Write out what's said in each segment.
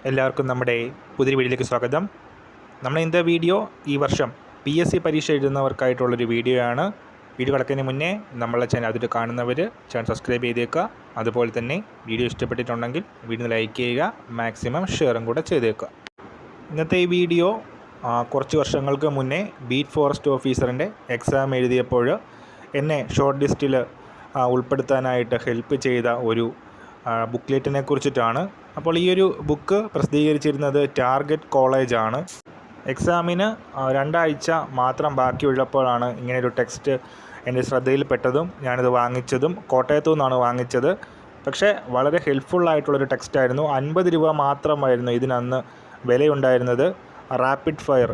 എല്ലാവർക്കും നമ്മുടെ പുതിയ വീഡിയോയിലേക്ക് സ്വാഗതം. നമ്മൾ ഇന്നത്തെ വീഡിയോ ഈ വർഷം PSC പരീക്ഷ എഴുതുന്നവർക്കായിട്ടുള്ളൊരു വീഡിയോ ആണ്. വീഡിയോ കിടക്കുന്നതിന് മുന്നേ നമ്മളെ ചാനൽ അതിൽ കാണുന്നവർ ചാനൽ സബ്സ്ക്രൈബ് ചെയ്തേക്കുക. അതുപോലെ തന്നെ വീഡിയോ ഇഷ്ടപ്പെട്ടിട്ടുണ്ടെങ്കിൽ വീഡിയോ ലൈക്ക് ചെയ്യുക, മാക്സിമം ഷെയറും കൂടെ ചെയ്തേക്കുക. ഇന്നത്തെ ഈ വീഡിയോ കുറച്ച് വർഷങ്ങൾക്ക് മുന്നേ ബീറ്റ് ഫോറസ്റ്റ് ഓഫീസറിൻ്റെ എക്സാം എഴുതിയപ്പോൾ എന്നെ ഷോർട്ട് ലിസ്റ്റിൽ ഉൾപ്പെടുത്താനായിട്ട് ഹെൽപ്പ് ചെയ്ത ഒരു ബുക്ക്ലെറ്റിനെ കുറിച്ചിട്ടാണ്. അപ്പോൾ ഈ ഒരു ബുക്ക് പ്രസിദ്ധീകരിച്ചിരുന്നത് ടാർഗറ്റ് കോളേജാണ്. എക്സാമിന് 2 ആഴ്ച മാത്രം ബാക്കിയുള്ളപ്പോഴാണ് ഇങ്ങനെയൊരു ടെക്സ്റ്റ് എൻ്റെ ശ്രദ്ധയിൽപ്പെട്ടതും ഞാനിത് വാങ്ങിച്ചതും. കോട്ടയത്തു നിന്നാണ് വാങ്ങിച്ചത്. പക്ഷേ വളരെ ഹെൽപ്ഫുള്ളായിട്ടുള്ളൊരു ടെക്സ്റ്റായിരുന്നു. 50 രൂപ മാത്രമായിരുന്നു ഇതിനന്ന് വിലയുണ്ടായിരുന്നത്. Rapid fire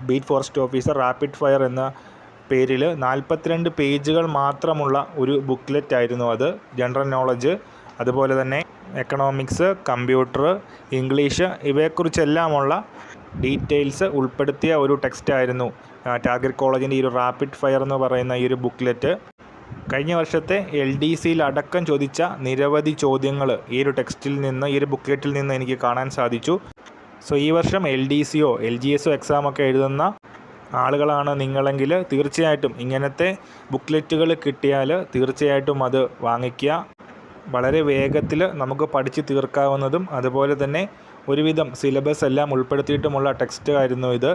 beat forest officer rapid fire എന്ന പേരിൽ 42 പേജുകൾ മാത്രമുള്ള ഒരു ബുക്ക്ലെറ്റ് ആയിരുന്നു അത്. ജനറൽ നോളജ്, അതുപോലെ തന്നെ എക്കണോമിക്സ്, കമ്പ്യൂട്ടർ, ഇംഗ്ലീഷ് ഇവയെക്കുറിച്ചെല്ലാമുള്ള ഡീറ്റെയിൽസ് ഉൾപ്പെടുത്തിയ ഒരു ടെക്സ്റ്റായിരുന്നു ടാർഗറ്റ് കോളേജിൻ്റെ ഈ ഒരു റാപ്പിഡ് ഫയർ എന്ന് പറയുന്ന ഈ ഒരു ബുക്ക്ലെറ്റ്. കഴിഞ്ഞ വർഷത്തെ LDCയിൽ അടക്കം ചോദിച്ച നിരവധി ചോദ്യങ്ങൾ ഈ ഒരു ടെക്സ്റ്റിൽ നിന്ന്, ഈ ഒരു ബുക്ക്ലെറ്റിൽ നിന്ന് എനിക്ക് കാണാൻ സാധിച്ചു. സോ ഈ വർഷം LDCയോ LGSോ എക്സാമൊക്കെ എഴുതുന്ന ആളുകളാണ് നിങ്ങളെങ്കിൽ തീർച്ചയായിട്ടും ഇങ്ങനത്തെ ബുക്ക്ലെറ്റുകൾ കിട്ടിയാൽ തീർച്ചയായിട്ടും അത് വാങ്ങിക്കുക. വളരെ വേഗത്തിൽ നമുക്ക് പഠിച്ച് തീർക്കാവുന്നതും അതുപോലെ തന്നെ ഒരുവിധം സിലബസ് എല്ലാം ഉൾപ്പെടുത്തിയിട്ടുമുള്ള ടെക്സ്റ്റ് ആയിരുന്നു ഇത്.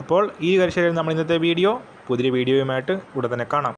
അപ്പോൾ ഈ കാര്യത്തിൽ നമ്മൾ ഇന്നത്തെ വീഡിയോ പുതിയ വീഡിയോയുമായിട്ട് ഉടൻ തന്നെ കാണാം.